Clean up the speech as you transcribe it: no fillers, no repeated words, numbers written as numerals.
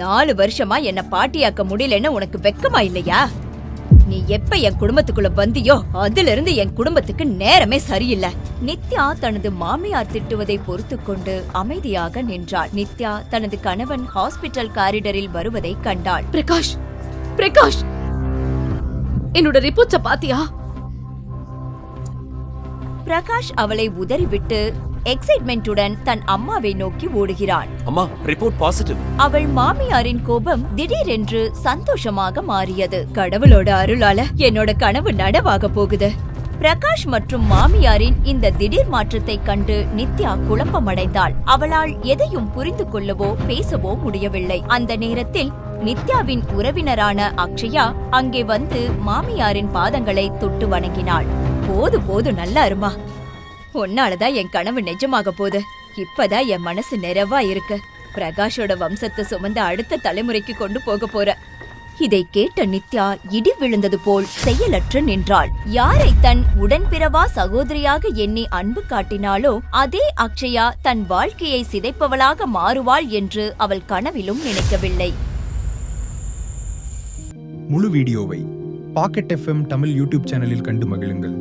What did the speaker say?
4 வருஷமா என்ன பாட்டியாக்க முடியலன்னு உனக்கு வெக்கமா இல்லையா? நீ எப்ப என் குடும்பத்துக்குள்ள வந்தியோ அதுல இருந்து என் குடும்பத்துக்கு நேரமே சரியில்லை. நித்யா தனது மாமியார் திட்டுவதை பொறுத்து கொண்டு அமைதியாக நின்றாள். நித்யா தனது கணவன் ஹாஸ்பிட்டல் காரிடரில் வருவதை கண்டாள். பிரகாஷ், பிரகாஷ், என்னோட ரிப்போர்ட்ஸ பாத்தியா? பிரகாஷ் அவளை உதறிவிட்டு எக்ஸைட்மென்ட்டுடன் தன் அம்மாவை நோக்கி ஓடுகிறான். அம்மா, ரிப்போர்ட் பாசிட்டிவ். அவள் மாமியாரின் கோபம் திடீரென்று சந்தோஷமாக மாறியது. கடவுளோட அருளால என்னோட கனவு நனவாக போகுது. பிரகாஷ் மற்றும் மாமியாரின் இந்த திடீர் மாற்றத்தை கண்டு நித்யா குழப்பமடைந்தாள். அவளால் எதையும் புரிந்து கொள்ளவோ பேசவோ முடியவில்லை. அந்த நேரத்தில் நித்யாவின் உறவினரான அக்ஷயா அங்கே வந்து மாமியாரின் பாதங்களை தொட்டு வணங்கினாள். போது நல்லா இருமா, உன்னாலதான் என் கனவு நிஜமாக போகுது. இப்பதான் என் மனசு நிறைவா இருக்கு. பிரகாஷோட வம்சத்தை சுமந்த அடுத்த தலைமுறைக்கு கொண்டு போக போற. இதை கேட்ட நித்யா இடி விழுந்தது போல் செயலற்று நின்றாள். யாரை தன் உடன்பிறவா சகோதரியாக எண்ணி அன்பு காட்டினாலோ அதே அக்ஷயா தன் வாழ்க்கையை சிதைப்பவளாக மாறுவாள் என்று அவள் கனவிலும் நினைக்கவில்லை. முழு வீடியோவை பாக்கெட் FM தமிழ் யூடியூப் சேனலில் கண்டு மகிழுங்கள்.